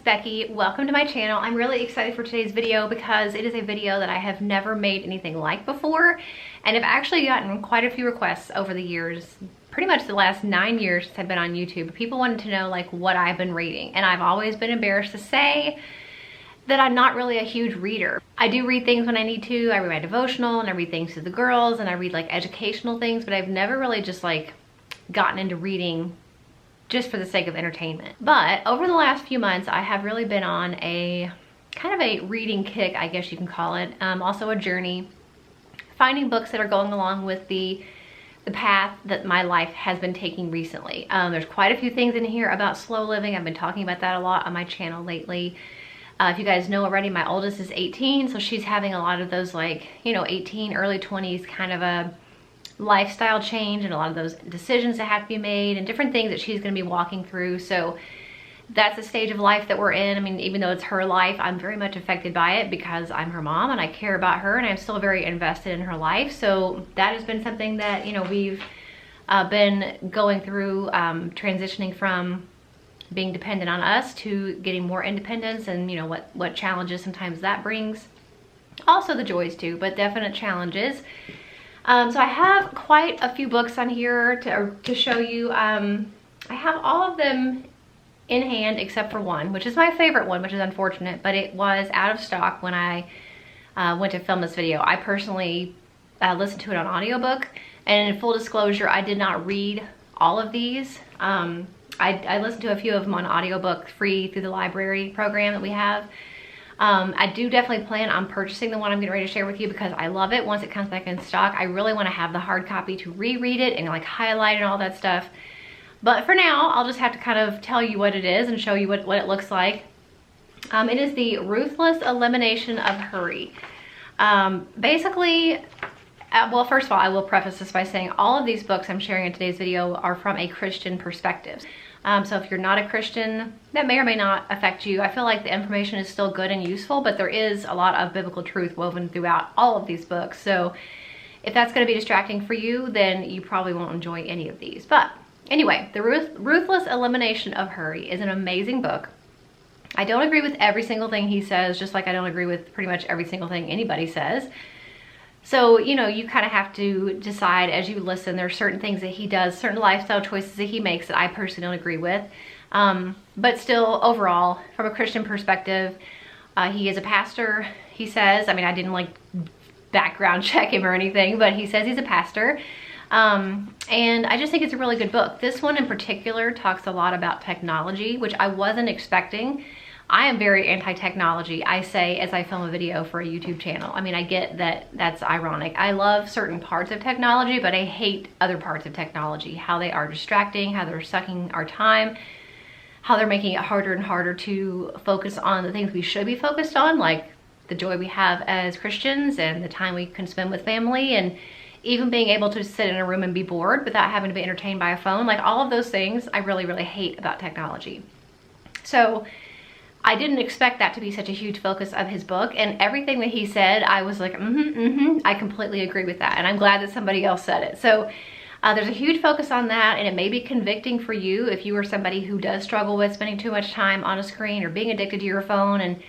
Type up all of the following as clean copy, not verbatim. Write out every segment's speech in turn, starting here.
Becky. Welcome to my channel. I'm really excited for today's video because it is a video that I have never made anything like before, and I've actually gotten quite a few requests over the years, pretty much the last 9 years since I've been on YouTube. People wanted to know like what I've been reading, and I've always been embarrassed to say that I'm not really a huge reader. I do read things when I need to. I read my devotional and I read things to the girls and I read like educational things, but I've never really just like gotten into reading just for the sake of entertainment. But over the last few months, I have really been on a kind of a reading kick, I guess you can call it. Also a journey, finding books that are going along with the path that my life has been taking recently. There's quite a few things in here about slow living. I've been talking about that a lot on my channel lately. If you guys know already, my oldest is 18, so she's having a lot of those like, you know, 18, early 20s kind of a lifestyle change and a lot of those decisions that have to be made and different things that she's going to be walking through. So that's the stage of life that we're in. I mean, even though it's her life, I'm very much affected by it because I'm her mom and I care about her and I'm still very invested in her life. So that has been something that, you know, we've been going through, transitioning from being dependent on us to getting more independence, and you know what challenges sometimes that brings. Also the joys too, but definite challenges. So I have quite a few books on here to show you. I have all of them in hand except for one, which is my favorite one, which is unfortunate, but it was out of stock when I went to film this video. I personally listened to it on audiobook, and in full disclosure, I did not read all of these. I listened to a few of them on audiobook free through the library program that we have. I do definitely plan on purchasing the one I'm getting ready to share with you because I love it. Once it comes back in stock, I really want to have the hard copy to reread it and like highlight and all that stuff. But for now, I'll just have to kind of tell you what it is and show you what it looks like. It is the Ruthless Elimination of Hurry. Basically, well, first of all, I will preface this by saying all of these books I'm sharing in today's video are from a Christian perspective. So if you're not a Christian, that may or may not affect you. I feel like the information is still good and useful, but there is a lot of biblical truth woven throughout all of these books. So if that's going to be distracting for you, then you probably won't enjoy any of these. But anyway, The Ruthless Elimination of Hurry is an amazing book. I don't agree with every single thing he says, just like I don't agree with pretty much every single thing anybody says. So, you know, you kind of have to decide as you listen. There are certain things that he does, certain lifestyle choices that he makes that I personally don't agree with. But still, overall, from a Christian perspective, he is a pastor, he says. I mean, I didn't like background check him or anything, but he says he's a pastor. And I just think it's a really good book. This one in particular talks a lot about technology, which I wasn't expecting. I am very anti-technology, I say, as I film a video for a YouTube channel. I mean, I get that that's ironic. I love certain parts of technology, but I hate other parts of technology. How they are distracting, how they're sucking our time, how they're making it harder and harder to focus on the things we should be focused on, like the joy we have as Christians and the time we can spend with family, and even being able to sit in a room and be bored without having to be entertained by a phone. Like all of those things I really, really hate about technology. So I didn't expect that to be such a huge focus of his book, and everything that he said, I was like, I completely agree with that, and I'm glad that somebody else said it. So there's a huge focus on that, and it may be convicting for you if you are somebody who does struggle with spending too much time on a screen or being addicted to your phone and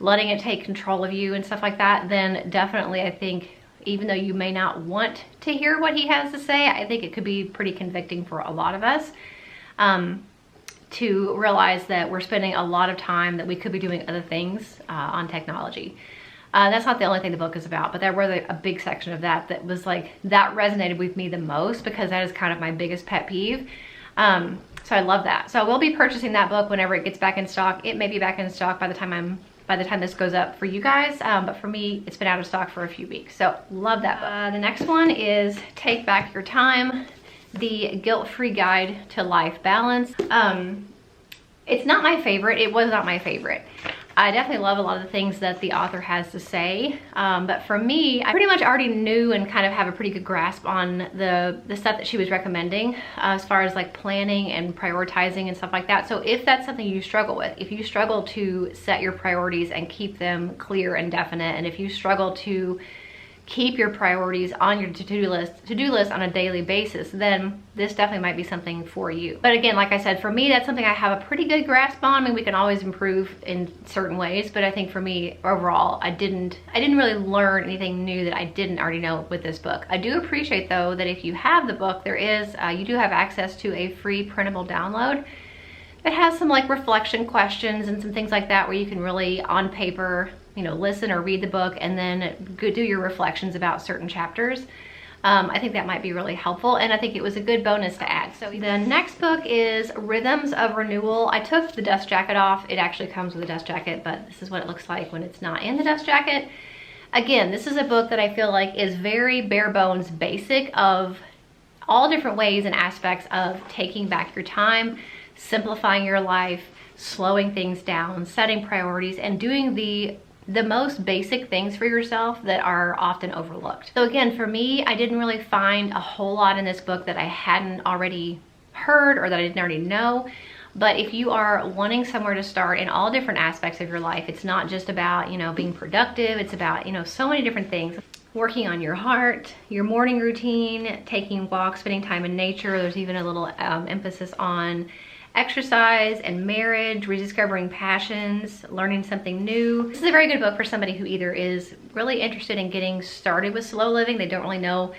letting it take control of you and stuff like that. Then definitely, I think, even though you may not want to hear what he has to say, I think it could be pretty convicting for a lot of us. To realize that we're spending a lot of time that we could be doing other things on technology. That's not the only thing the book is about, but there was a big section of that was like, that resonated with me the most because that is kind of my biggest pet peeve. So I love that. So I will be purchasing that book whenever it gets back in stock. It may be back in stock by the time this goes up for you guys, but for me, it's been out of stock for a few weeks. So love that book. The next one is Take Back Your Time, The Guilt-Free Guide to Life Balance. It's not my favorite. It was not my favorite. I definitely love a lot of the things that the author has to say, but for me, I pretty much already knew and kind of have a pretty good grasp on the stuff that she was recommending as far as like planning and prioritizing and stuff like that. So if that's something you struggle with, if you struggle to set your priorities and keep them clear and definite, and if you struggle to keep your priorities on your to-do list on a daily basis, then this definitely might be something for you. But again, like I said, for me, that's something I have a pretty good grasp on. I mean, we can always improve in certain ways, but I think for me overall, I didn't really learn anything new that I didn't already know with this book. I do appreciate though that if you have the book, there is you do have access to a free printable download. It has some like reflection questions and some things like that where you can really on paper, you know, listen or read the book and then go do your reflections about certain chapters. I think that might be really helpful, and I think it was a good bonus to add. So the next book is Rhythms of Renewal. I took the dust jacket off. It actually comes with a dust jacket, but this is what it looks like when it's not in the dust jacket. Again, this is a book that I feel like is very bare bones basic of all different ways and aspects of taking back your time, simplifying your life, slowing things down, setting priorities, and doing the most basic things for yourself that are often overlooked. So again, for me, I didn't really find a whole lot in this book that I hadn't already heard or that I didn't already know. But if you are wanting somewhere to start in all different aspects of your life, it's not just about, you know, being productive. It's about, you know, so many different things. Working on your heart, your morning routine, taking walks, spending time in nature. There's even a little emphasis on exercise and marriage, rediscovering passions, learning something new. This is a very good book for somebody who either is really interested in getting started with slow living, they don't really know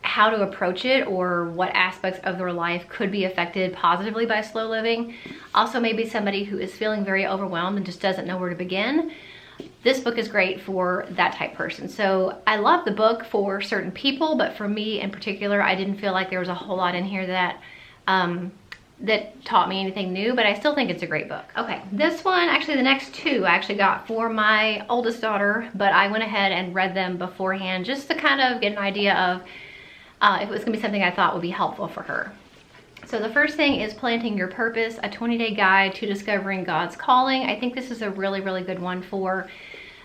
how to approach it or what aspects of their life could be affected positively by slow living. Also maybe somebody who is feeling very overwhelmed and just doesn't know where to begin. This book is great for that type person. So I love the book for certain people, but for me in particular, I didn't feel like there was a whole lot in here that that taught me anything new, but I still think it's a great book. Okay, this one, actually the next two I actually got for my oldest daughter, but I went ahead and read them beforehand just to kind of get an idea of if it was gonna be something I thought would be helpful for her. So the first thing is Planting Your Purpose, a 20-day guide to discovering God's calling. I think this is a really, really good one for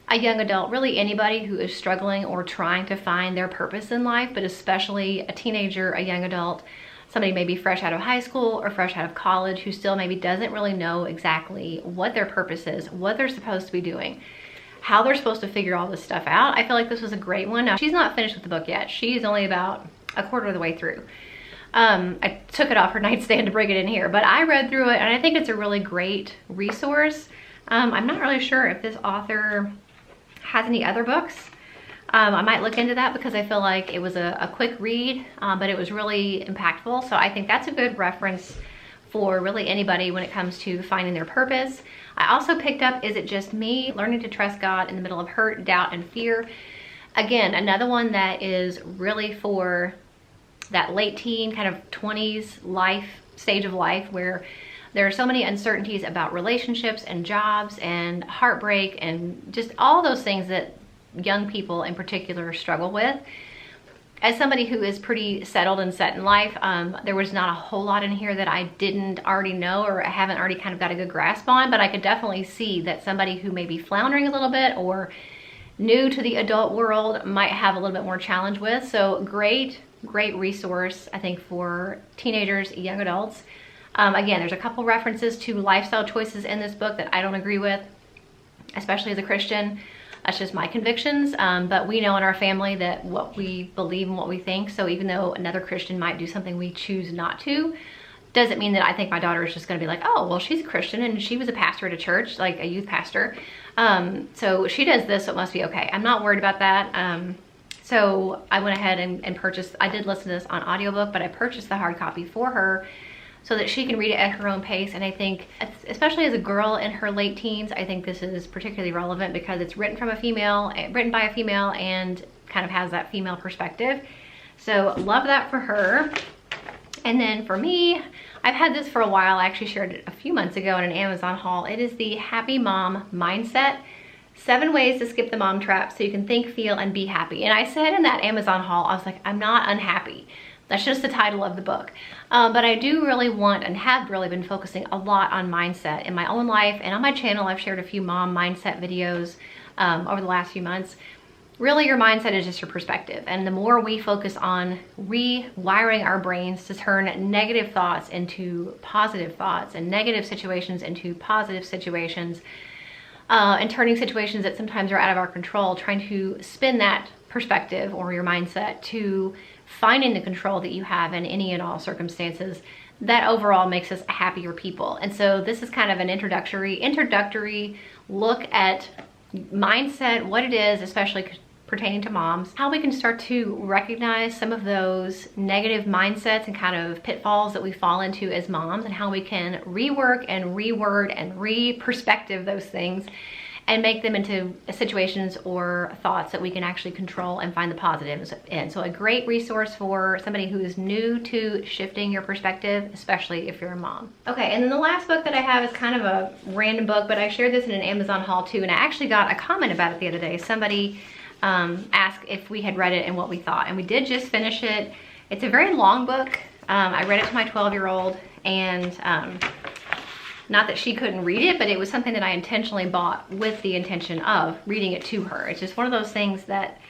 a young adult, really anybody who is struggling or trying to find their purpose in life, but especially a teenager, a young adult, somebody maybe fresh out of high school or fresh out of college who still maybe doesn't really know exactly what their purpose is, what they're supposed to be doing, how they're supposed to figure all this stuff out. I feel like this was a great one. Now, she's not finished with the book yet. She's only about a quarter of the way through. I took it off her nightstand to bring it in here, but I read through it and I think it's a really great resource. I'm not really sure if this author has any other books. I might look into that because I feel like it was a quick read, but it was really impactful. So I think that's a good reference for really anybody when it comes to finding their purpose. I also picked up Is It Just Me? Learning to Trust God in the Middle of Hurt, Doubt, and Fear. Again, another one that is really for that late teen, kind of 20s stage of life where there are so many uncertainties about relationships and jobs and heartbreak and just all those things that young people in particular struggle with. As somebody who is pretty settled and set in life, there was not a whole lot in here that I didn't already know or I haven't already kind of got a good grasp on, but I could definitely see that somebody who may be floundering a little bit or new to the adult world might have a little bit more challenge with. So great resource, I think, for teenagers, young adults. Again, there's a couple references to lifestyle choices in this book that I don't agree with, especially as a Christian. That's just my convictions, but we know in our family that what we believe and what we think, so even though another Christian might do something we choose not to, doesn't mean that I think my daughter is just gonna be like, oh, well, she's a Christian and she was a pastor at a church, like a youth pastor, so she does this, so it must be okay. I'm not worried about that. So I went ahead and purchased, I did listen to this on audiobook, but I purchased the hard copy for her so that she can read it at her own pace. And I think, especially as a girl in her late teens, I think this is particularly relevant because it's written by a female, and kind of has that female perspective. So love that for her. And then for me, I've had this for a while. I actually shared it a few months ago in an Amazon haul. It is the Happy Mom Mindset, 7 ways to skip the mom trap so you can think, feel, and be happy. And I said in that Amazon haul, I was like, I'm not unhappy. That's just the title of the book. But I do really want and have really been focusing a lot on mindset in my own life. And on my channel, I've shared a few mom mindset videos over the last few months. Really, your mindset is just your perspective. And the more we focus on rewiring our brains to turn negative thoughts into positive thoughts and negative situations into positive situations, and turning situations that sometimes are out of our control, trying to spin that perspective or your mindset to finding the control that you have in any and all circumstances, that overall makes us happier people. And so this is kind of an introductory look at mindset, what it is, especially pertaining to moms, how we can start to recognize some of those negative mindsets and kind of pitfalls that we fall into as moms, and how we can rework and reword and re-perspective those things and make them into situations or thoughts that we can actually control and find the positives in. So a great resource for somebody who is new to shifting your perspective, especially if you're a mom. Okay, and then the last book that I have is kind of a random book, but I shared this in an Amazon haul too, and I actually got a comment about it the other day. Somebody asked if we had read it and what we thought, and we did just finish it. It's a very long book. I read it to my 12-year-old, and not that she couldn't read it, but it was something that I intentionally bought with the intention of reading it to her. It's just one of those things that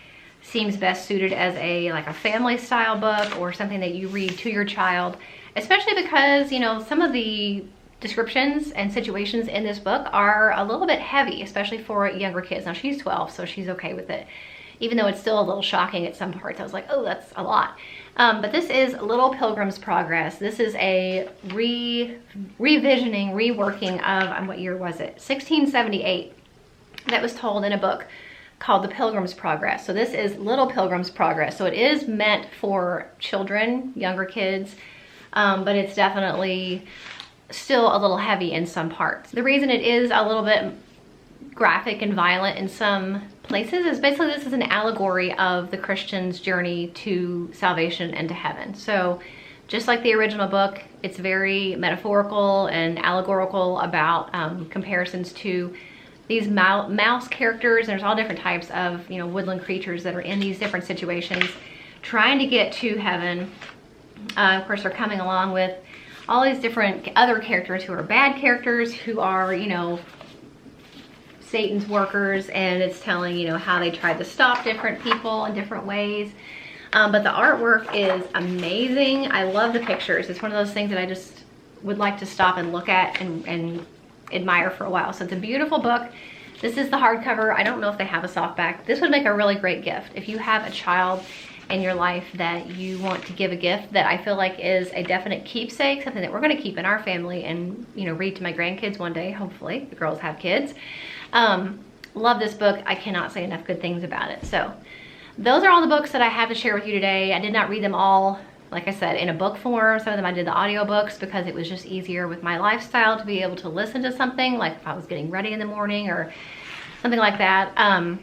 seems best suited as like a family style book, or something that you read to your child, especially because, you know, some of the descriptions and situations in this book are a little bit heavy, especially for younger kids. Now she's 12, so she's okay with it, even though it's still a little shocking at some parts. I was like, oh, that's a lot. But this is Little Pilgrim's Progress. This is a revisioning, reworking of, what year was it? 1678. That was told in a book called The Pilgrim's Progress. So this is Little Pilgrim's Progress. So it is meant for children, younger kids, but it's definitely still a little heavy in some parts. The reason it is a little bit graphic and violent in some places is basically this is an allegory of the Christian's journey to salvation and to heaven. So just like the original book, it's very metaphorical and allegorical about comparisons to these mouse characters. And there's all different types of, you know, woodland creatures that are in these different situations trying to get to heaven. Of course, they're coming along with all these different other characters who are bad characters, who are, you know, Satan's workers, and it's telling, you know, how they tried to stop different people in different ways. But the artwork is amazing. I love the pictures. It's one of those things that I just would like to stop and look at and admire for a while. So it's a beautiful book. This is the hardcover. I don't know if they have a softback. This would make a really great gift. If you have a child in your life that you want to give a gift that I feel like is a definite keepsake, something that we're going to keep in our family and, you know, read to my grandkids one day, hopefully. The girls have kids. Love this book. I cannot say enough good things about it. So those are all the books that I have to share with you today. I did not read them all, like I said, in a book form. Some of them I did the audiobooks because it was just easier with my lifestyle to be able to listen to something, like if I was getting ready in the morning or something like that.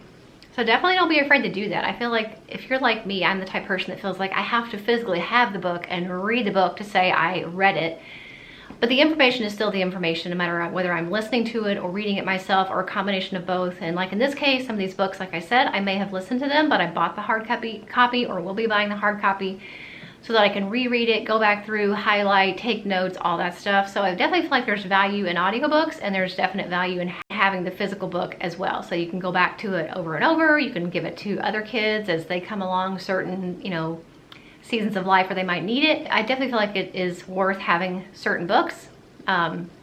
So definitely don't be afraid to do that. I feel like if you're like me, I'm the type of person that feels like I have to physically have the book and read the book to say I read it. But the information is still the information, no matter whether I'm listening to it or reading it myself, or a combination of both. And like in this case, some of these books, like I said, I may have listened to them, but I bought the hard copy or will be buying the hard copy so that I can reread it, go back through, highlight, take notes, all that stuff. So I definitely feel like there's value in audiobooks, and there's definite value in having the physical book as well. So you can go back to it over and over. You can give it to other kids as they come along certain, you know, seasons of life where they might need it. I definitely feel like it is worth having certain books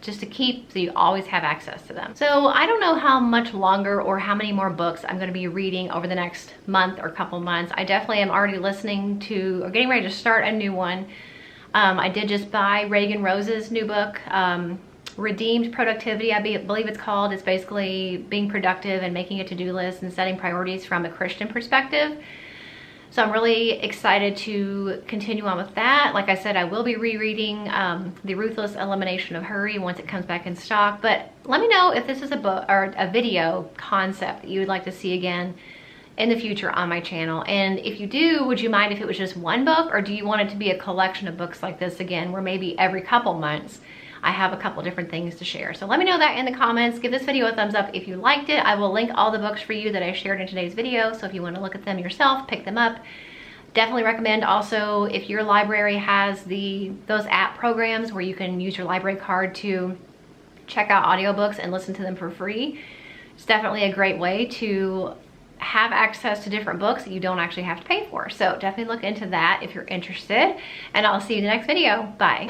just to keep, so you always have access to them. So I don't know how much longer or how many more books I'm going to be reading over the next month or couple months. I definitely am already listening to or getting ready to start a new one. I did just buy Reagan Rose's new book, Redeemed Productivity, I believe it's called. It's basically being productive and making a to-do list and setting priorities from a Christian perspective. So I'm really excited to continue on with that. Like I said, I will be rereading The Ruthless Elimination of Hurry once it comes back in stock. But let me know if this is a book or a video concept that you would like to see again in the future on my channel. And if you do, would you mind if it was just one book, or do you want it to be a collection of books like this again, where maybe every couple months I have a couple different things to share? So let me know that in the comments. Give this video a thumbs up if you liked it. I will link all the books for you that I shared in today's video. So if you want to look at them yourself, pick them up. Definitely recommend also, if your library has those app programs where you can use your library card to check out audiobooks and listen to them for free. It's definitely a great way to have access to different books that you don't actually have to pay for. So definitely look into that if you're interested, and I'll see you in the next video. Bye.